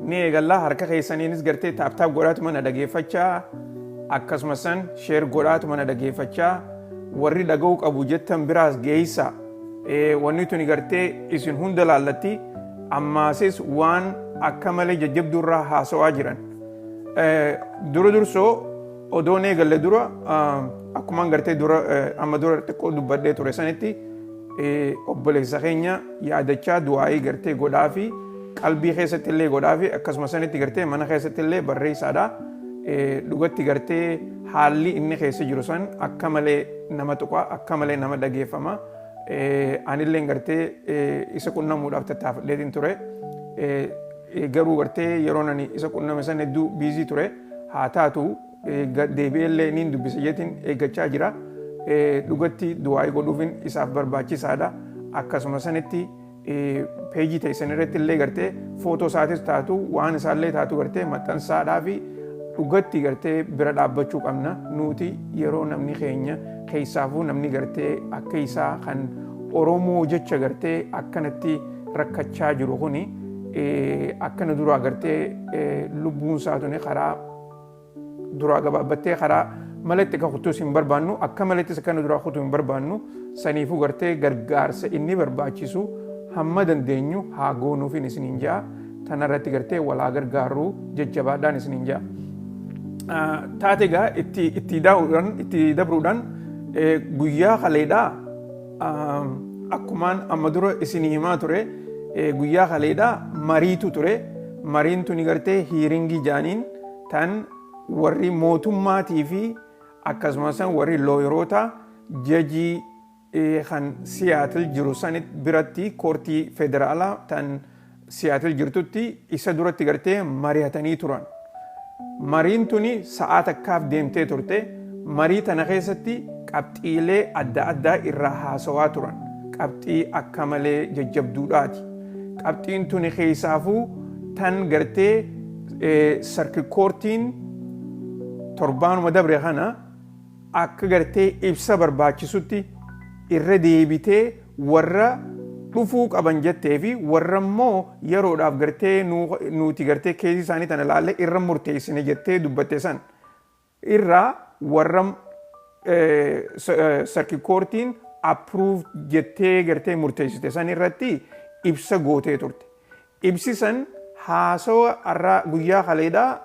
ni eegallaa harka keessaniinis gartee taaptaap godhaatuma na dhageeffachaa akkasumas sheer godhaatuma na dhageeffachaa warri dhaga'uu qabu jettan biraas geeysa wanni tuni gartee isin hunda laallatti ammaasis waan akka malee jajjabduurraa haasawaa jiran dura dursoo odoon eegalle dura akkumaan gartee dura amma dura xiqqoo dubbadhee ture sanitti obboleessa keenya yaadachaa du'aayii gartee godhaa fi qalbii keessatti illee godhaa fi akkasuma sanitti gartee mana keessatti illee barreessaadha dhugatti gartee haalli inni keessa jiru san akka malee nama tuqa akka malee nama dhageeffama anillee gartee isa qunnamuudhaaf tattaafadheetiin ture garuu gartee yeroo ani isa qunname san hedduu biizii ture haa taatu deebi'ellee niin dubbisa jeetiin eeggachaa jira dhugatti du'aayii godhuufin isaaf barbaachisaadha akkasuma sanitti peejii teessan irratti illee gartee footoo isaatis taatu waan isaallee taatu gartee maxxansaadhaa fi dhugatti gartee bira dhaabbachuu qabna nuti yeroo namni keenya keessaafuu namni gartee akka isaa kan Oromoo jecha gartee akkanatti rakkachaa jiru kuni akkana duraa gartee lubbuun isaatuni karaa duraa gabaabbattee karaa malatti akka kutuus hin barbaannu akka malattis akkana duraa kutuu hin barbaannu saniifuu gartee gargaarsa inni barbaachisu hamma dandeenyu haa goonuufin isiniin ja'a tanarratti gartee walaa gargaaruu jajjabaadhaan isiniin ja'a taate egaa itti dabruudhaan guyyaa kaleedhaa akkumaan amma dura isinii himaa ture guyyaa kaleedhaa mariitu ture mariin tuni gartee hiiringii jaaniin tan warri mootummaatii fi akkasumas warri looyeroota jajii kan Siyaatil jiru sanit biratti koortii federaalaa tan Siyaatil jirtutti isa duratti gartee mari'atanii turan. Mariin tuni sa'aa takkaaf deemtee turte marii tana keessatti qabxiilee adda addaa irraa haasawaa turan. Qabxii akka malee jajjabduudhaati. Qabxiin tuni keessaafuu tan gartee sarki koortiin torbaanuma dabre kana akka gartee ibsa barbaachisutti irra deebitee warra dhufuu qaban jettee fi warra immoo yeroodhaaf gartee nuti gartee keessa isaanii tana ilaalle irra murteessine jettee dubbatte san irraa warra sarki koortiin approve jettee gartee murteessite san irratti ibsa gootee turte. Ibsi san haasawa irraa guyyaa kaleedhaa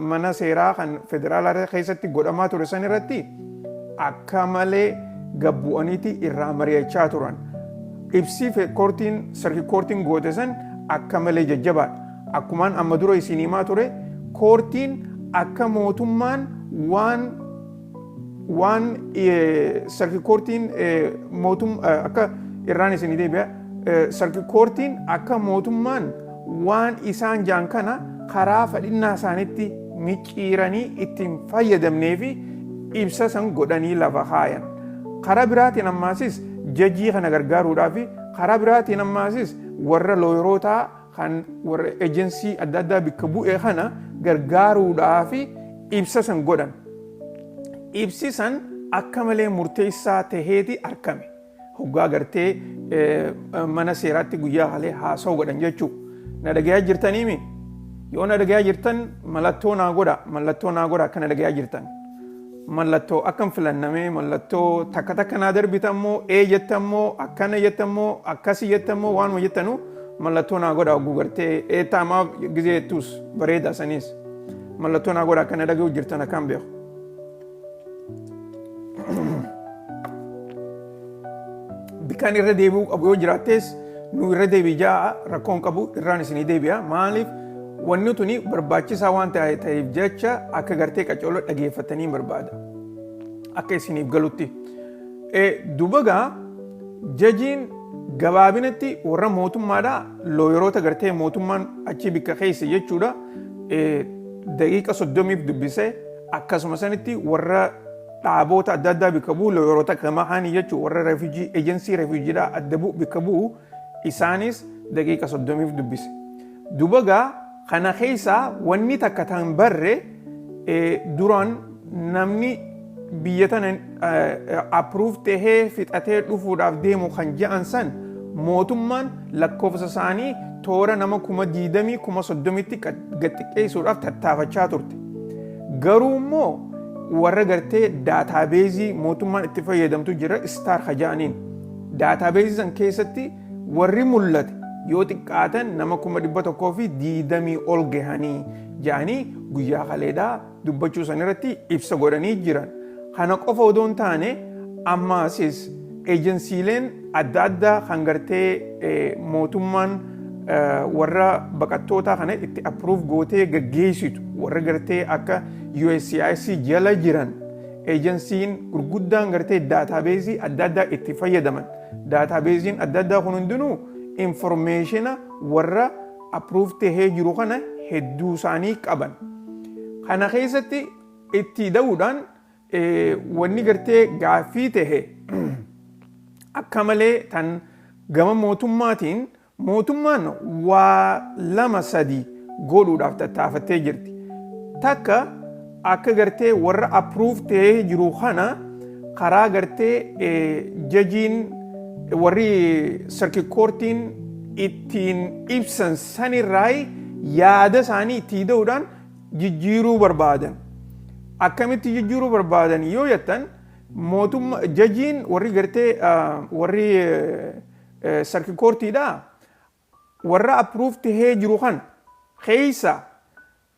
mana seeraa kan federaalaa keessatti godhamaa ture san irratti akka malee gabbu'aniiti irraa mari'achaa turan. Ibsi sarki koortiin goote san akka malee jajjabaadha. Akkumaan amma dura isin himaa ture koortiin akka mootummaan waan sarki koortiin akka irraan isin deebi'a sarki koortiin akka mootummaan waan isaan jaan kana karaa fadhinnaa isaanitti micciiranii ittiin fayyadamnee fi ibsa san godhanii lafa kaayan. Karaa biraatiin ammaasis jajii kana gargaaruudhaa fi karaa biraatiin ammaasis warra looyerootaa kan warra ejensii adda addaa bakka bu'ee kana gargaaruudhaa fi ibsa san godhan. Ibsi san akka malee murteessaa taheeti argame. Hoggaa gartee mana seeraatti guyyaa kalee haasa'u godhan jechuudha. Na dhagayaa jirtaniimi yoo na dhagayaa jirtan mallattoo naa godha akka na dhagayaa jirtan. Mallattoo akkam filannamee mallattoo takka naa darbitammoo jettammoo akkana jettammoo akkasii jettammoo waanuma jettanu mallattoo naa godha oguu gartee eettaamaaf gizee jettuus bareeda saniis mallattoo naa godha akka na dhaga'u jirtan akkam beeku. Bikaan irra deebi'uu qabu yoo jiraattees nu irra deebi'aa rakkoon qabu irraan isinii deebi'a maaliif wanni tuni barbaachisaa waan ta'eef jecha akka gartee qacooloo dhageeffatanii barbaada akka isiniif galutti. Dubagaa jajiin gabaabinatti warra mootummaadhaa looyeroota gartee mootummaan achi bikka keessa jechuudha daqiiqa 30 dubbise akkasuma sanitti warra dhaaboota adda addaa bikka bu'u looyeroota kamaa haanii jechuudha warra refugii ejensii refujiidhaa adda bu'u bikka bu'u isaanis daqiiqa 30 dubbise. Dubagaa kana keessaa wanni takka tan barre duraan namni biyya tana approve tahee fixatee dhufuudhaaf deemu kan je'an san mootummaan lakkoofsa isaanii toora nama 20,000 30,000tti gaxiqqeessuudhaaf tattaafachaa turte. Garuu immoo warra gartee daataabeezii mootummaan itti fayyadamtu jira istaar hajaaniin. Daataabeezii san keessatti warri mul'ate yoo xiqqaatan nama 120,000 ol gahanii jedhanii guyyaa kaleedhaa dubbachuu san irratti ibsa godhanii jiran. Kana qofa odoo hin taane ammaasis eejensiileen adda addaa kan gartee mootummaan warra baqattootaa kana itti approve gootee gaggeessitu warra gartee akka USCIS jala jiran eejensiin gurguddaan gartee daataabeezii adda addaa itti fayyadaman. Daataabeeziin adda addaa kun hundinuu informaationa warra approve tahee jiru kana hedduu isaanii qaban. Kana keessatti itti da'uudhaan wanni gartee gaaffii tahee akka malee tan gama mootummaatiin mootummaan waa 2-3 godhuudhaaf tattaafattee jirti. Takka akka gartee warra approve tahee jiru kana karaa gartee jajiin warri circuit courtiin ittiin ibsan sanirraa yaada isaanii itti da'uudhaan jijjiiruu barbaadan. Akkamitti jijjiiruu barbaadan yoo jettan mootummaa jajiin warri gartee warri circuit courtiidha warra approve tahee jiru kan keessa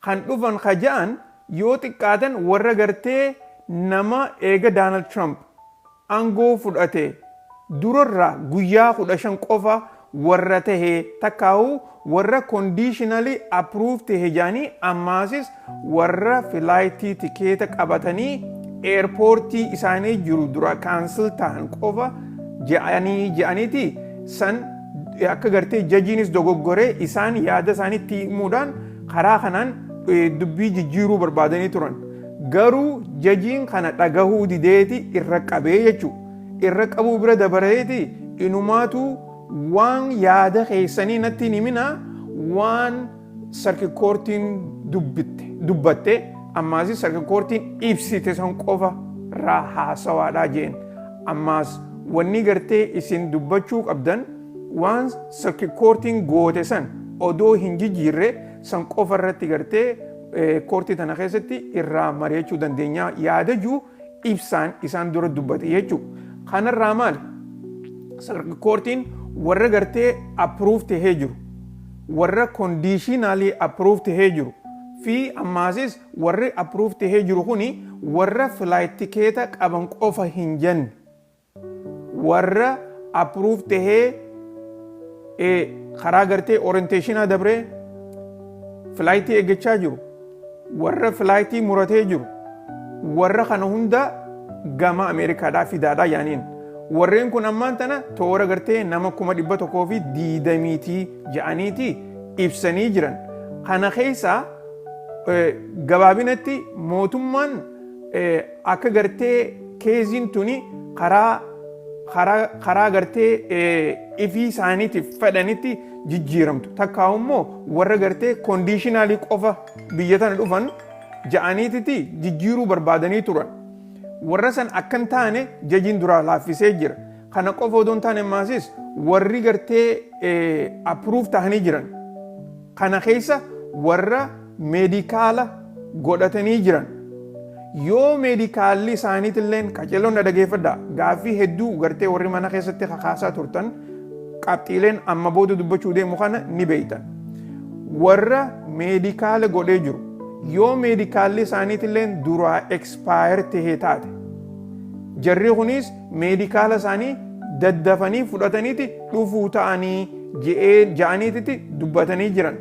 kan dhufan haja'an yoo xiqqaatan warra gartee nama eega Donald Trump aangoo fudhate durarraa guyyaa 15 qofa warra tahee takkaawu warra conditionally approved tahee jaanii ammaasis warra filaayitii tikeeta qabatanii airportii isaanii jiru dura cancel ta'an qofa je'aniiti san akka gartee jajiinis dogoggoree isaan yaada isaaniitti himuudhaan karaa kanaan dubbii jijjiiruu barbaadanii turan. Garuu jajiin kana dhagahuu dideeti irra qabee jechuudha. Irra qabuu bira dabareeti inumaatu waan yaada keessanii natti himina waan circuit courtiin dubbatte ammaas circuit courtiin ibsite san qofa irraa haasawaadhaa jeen. Ammaas wanni gartee isin dubbachuu qabdan waan circuit courtiin goote san odoo hin jijjiirre san qofa irratti gartee koortii tana keessatti irraa mari'achuu dandeenya yaada juu ibsaan isaan dura dubbate jechuudha. Kanarraa maal? Circuit courtiin warra gartee approve tahee jiru, warra conditionally approve tahee jiru fi ammaasis warri approve tahee jiru kuni warra flight tikeeta qaban qofa hin jenne. Warra approve tahee karaa gartee orientationaa dabree filaayitii eeggachaa jiru, warra filaayitii muratee jiru, warra kana hunda gama Ameerikaadhaa fidaadhaa yaaniin. Warreen kun ammaan tana toora gartee nama 120,000 ja'aniiti ibsanii jiran. Kana keessaa gabaabinatti mootummaan akka gartee keeziin tuni karaa gartee ifii isaaniitiif fedhanitti jijjiiramtu. Takkaa'u immoo warra gartee conditionally qofa biyya tana dhufan ja'aniititi jijjiiruu barbaadanii turan. Warra san akkan taane jajiin duraa laaffisee jira. Kana qofa odoo hin taane maasis warri gartee approve tahanii jiran. Kana keessa warra meedikaala godhatanii jiran. Yoo meedikaalli isaaniitillee qaceelloon dhageeffadha gaaffii hedduu gartee warri mana keessatti kakaasaa turtan qabxiileen amma booda dubbachuu deemu kana ni beeytan. Warra meedikaala godhee jiru yoo meedikaalli isaaniitillee duraa expire tahee taate jarri kunis meedikaala isaanii daddafanii fudhataniiti dhufuu ta'anii ja'aniititti dubbatanii jiran.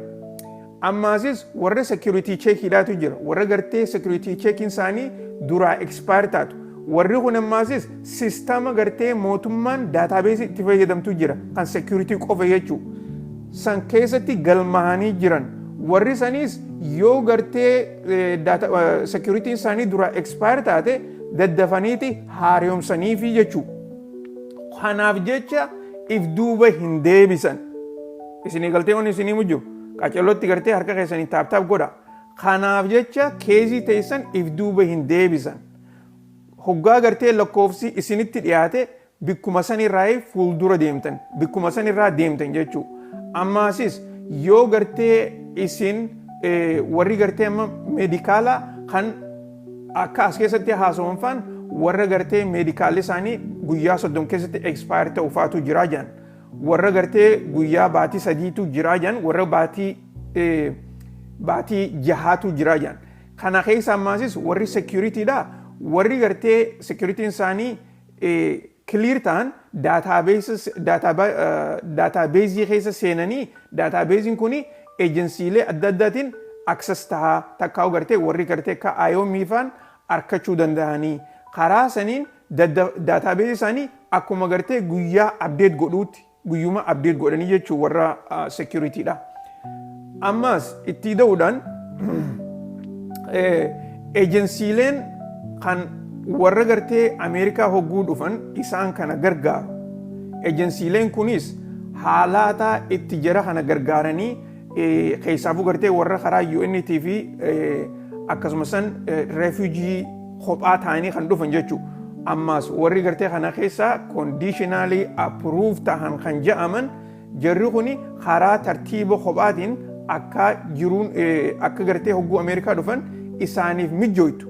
Ammaasis warra security checkidhaatu jira. Warra gartee security checkin isaanii duraa expire taatu. Warri kun ammaasis sistama gartee mootummaan daataabeesii itti fayyadamtu jira kan security qofa jechuudha. San keessatti galmaa'anii jiran. Warri sanis yoo gartee security isaanii duraa expire taate daddafaniiti haaromsaniifi jechuudha. Kanaaf jecha if duuba hin deebisan. Isinii galtee waan isinii mujju. Qaceellotti gartee harka keessanii taaptaap godha. Kanaaf jecha keezii teessan if duuba hin deebisan. Hoggaa gartee lakkoofsi isinitti dhiyaate bikkuma sanirraa fuuldura deemtan bikkuma sanirraa deemtan jechuu ammaasis yoo gartee isin warri gartee amma meedikaala kan akka as keessatti haasawanfaan warra gartee meedikaalli isaanii guyyaa 30 keessatti expire ta'u faatu jiraa jiran warra gartee guyyaa baatii 3tu jiraa jiran warra baatii 6tu jiraa jiran kana keessa ammaasis warri securityidha warri gartee security'n isaanii clear ta'an daatabeezii keessa seenanii daatabeeziin kuni ejensiilee adda addaatiin access ta'a takkaa'u gartee warri gartee akka IOM-faan arkachuu danda'anii karaa saniin daatabeezii isaanii akkuma gartee guyyaa update godhuutti guyyuma update godhanii jechuu warra securityidha. Ammas itti da'uudhaan ejensiileen kan warra gartee Ameerikaa hogguu dhufan isaan kana gargaaru. Ejensiileen kunis haalata itti jara kana gargaaranii keessaafuu gartee warra karaa UNT fi akkasumas refugee kophaa ta'anii kan dhufan jechuudha. Ammas warri gartee kana keessa conditionally approved ta'an kan jedhaman jarri kuni karaa tartiiba kophaatiin akka jiruun akka gartee hogguu Ameerikaa dhufan isaaniif mijjooytu.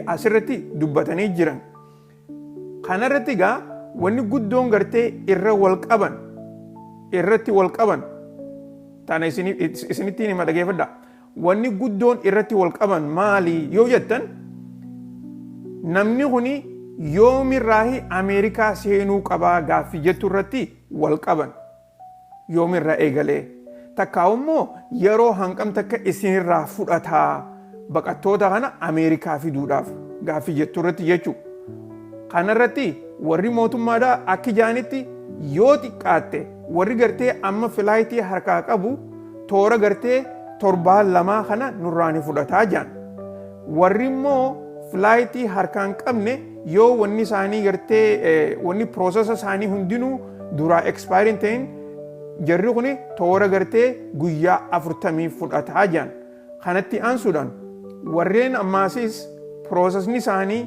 Asirratti dubbatanii jiran. Kanarratti egaa wanni guddoon gartee irratti wal qaban tana isinittiin hima dhageeffadha. Wanni guddoon irratti wal qaban maali yoo jettan namni kuni yoomirraahi Ameerikaa seenuu qabaa gaaffii jettu irratti wal qaban yoomirraa eegalee takkaa'ummoo yeroo hanqam takka isinirraa fudhataa baqattoota kana Ameerikaa fiduudhaaf gaaffii jettu irratti jechuudha. Kanarratti warri mootummaadhaa akka jaanitti yoo xiqqaatte warri gartee amma filaayitii harkaa qabu toora gartee 7 kana nurraani fudhataa jaan. Warri immoo filaayitii harkaan qabne yoo wanni isaanii gartee wanni piroosesa isaanii hundinuu duraa expire hin ta'in jarri kuni toora gartee guyyaa 40 fudhataa jaan. Kanatti aansuudhaan warreen ammaasis piroosesni isaanii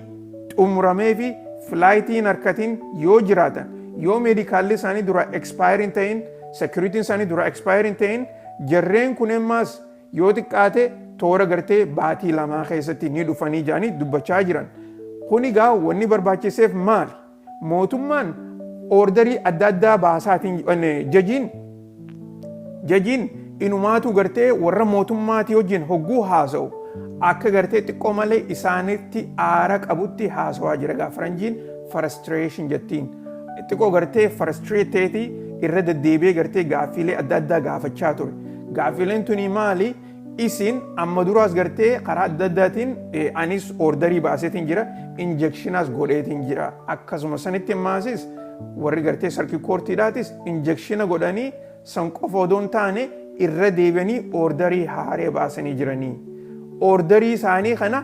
xumuramee fi filaayitiin harkatiin yoo jiraatan yoo meedikaalli isaanii dura expire hin ta'in security'n isaanii dura expire hin ta'in jarreen kun ammaas yoo xiqqaate toora gartee baatii 2 keessatti ni dhufanii jaanii dubbachaa jiran. Kun egaa wanni barbaachiseef maali? Mootummaan orderii adda addaa baasaatiin jajiin inumaatu gartee warra mootummaatii wajjin hogguu haasa'u akka gartee xiqqoo malee isaanitti aara qabutti haasawaa jira gaa faranjiin frustration jettiin xiqqoo gartee frustrateetii irra deddeebi'ee gartee gaaffiilee adda addaa gaafachaa ture. Gaaffiileen tuni maali? Isin amma duraas gartee karaa adda addaatiin anis orderii baaseetiin jira injectionas godheetiin jira akkasuma sanitti ammaasis warri gartee sarkii koortiidhaatis injectiona godhanii san qofa odoo hin taane irra deebi'anii orderii haaree baasanii jiranii. Orderii isaanii kana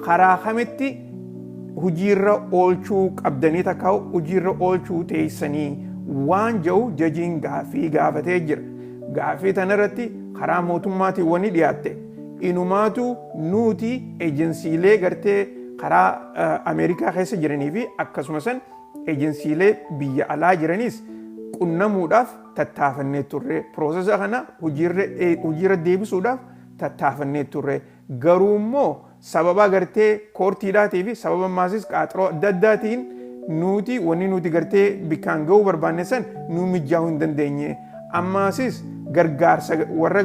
karaa kamitti hojiirra oolchuu qabdanii takkaa'u hojiirra oolchuu teessanii waan jedhu jajiin gaaffii gaafatee jira. Gaaffii tanarratti karaa mootummaatiin wanni dhiyaatte inumaatu nuti ejensiilee gartee karaa Ameerikaa keessa jiranii fi akkasumas ejensiilee biyya alaa jiraniis qunnamuudhaaf tattaafannee turre. Piroosesa kana hojiirra deebisuudhaaf tattaafannee turre. Garuu immoo sababa gartee koortiidhaatii fi sababa maasis qaaxiroo adda addaatiin nuti wanni nuti gartee bikkaan ga'uu barbaanne san nu mijaa'uu hin dandeenye. Ammaasis gargaarsa warra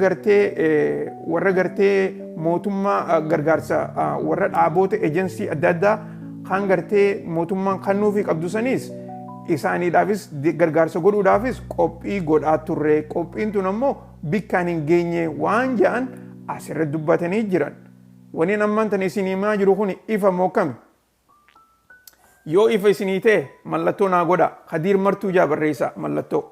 gartee mootummaa gargaarsa warra dhaaboota ejensii adda addaa kan gartee mootummaan kennuufii qabdu saniis isaaniidhaafis gargaarsa godhuudhaafis qophii godhaa turre. Qophiin tun ammoo bikkaan hin geenye waan jedhan asirratti dubbatanii jiran. Wanni ammaan tan isin himaa jiru kun ifa moo kami? Yoo ifa isinii ta'e mallattoo naa godha. Kadiir martuu jaa barreessa mallattoo.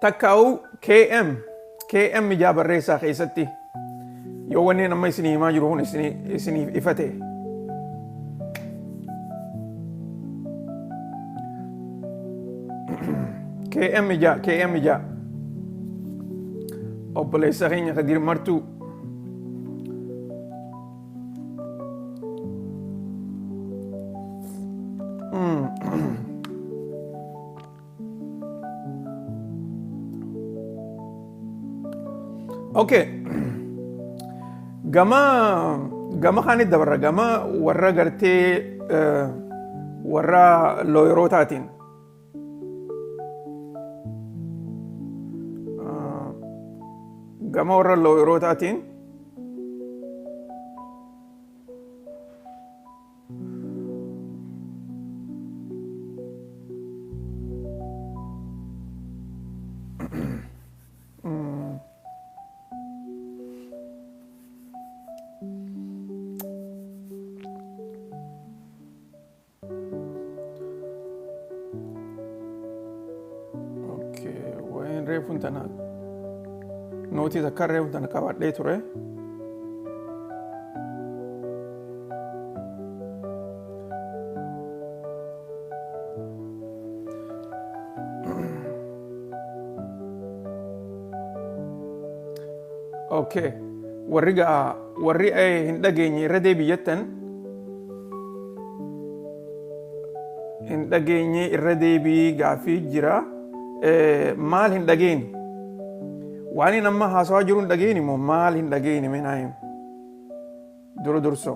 Takkaa'u KM ijaa barreessaa keessatti yoo wanneen amma isinii himaa jiru kun isiniif ifa ta'e. KM ijaa obboleessa keenya Kadir Martuu. Okay. Gama kaanit dabarra gama warra gartee warra looyerootaatiin. Gama warra looyerootaatiin reefuun tana nootii takka reefuun tana qabadhee ture. Okay, warri hin dhageenye irra deebiyyattan hin dhageenye irra deebii gaafii jira. Maal hin dhageenye waan inni amma haasawaa jiru hin dhageenye moo maal hin dhageenye meenaa himu durso.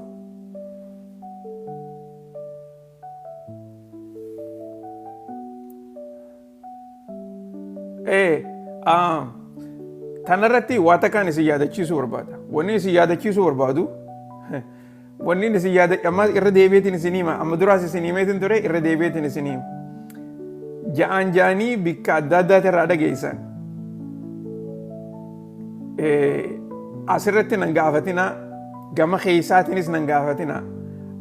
Tanarratti waa takkaan isin yaadachiisuu barbaada. Wanni isin yaadachiisuu barbaadu wanni isin amma irra deebiitiin isin hima amma duraas isin himeetiin ture irra deebiitiin isin hima. Ja'aan ja'anii bikka adda addaati irraa dhageessan. Asirratti nan gaafatina gama keessaatiinis nan gaafatina.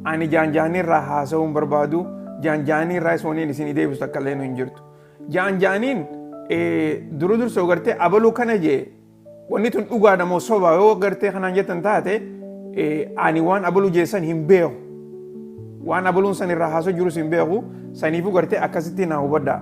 Ani ja'aan ja'anii irraa haasa'uun barbaadu ja'aan ja'anii irraa isoniin isin deebisu akka illee hin jirtu. Ja'aan ja'aniin dursoo gartee abaluu kana jee wanni tun dhugaadha moo soba yoo gartee kanaan jettan taate ani waan abaluu jeessan hin beeku. Waan abaluun san irraa haasa'u jirus hin beeku saniifuu gartee akkasitti naa hubadhaa.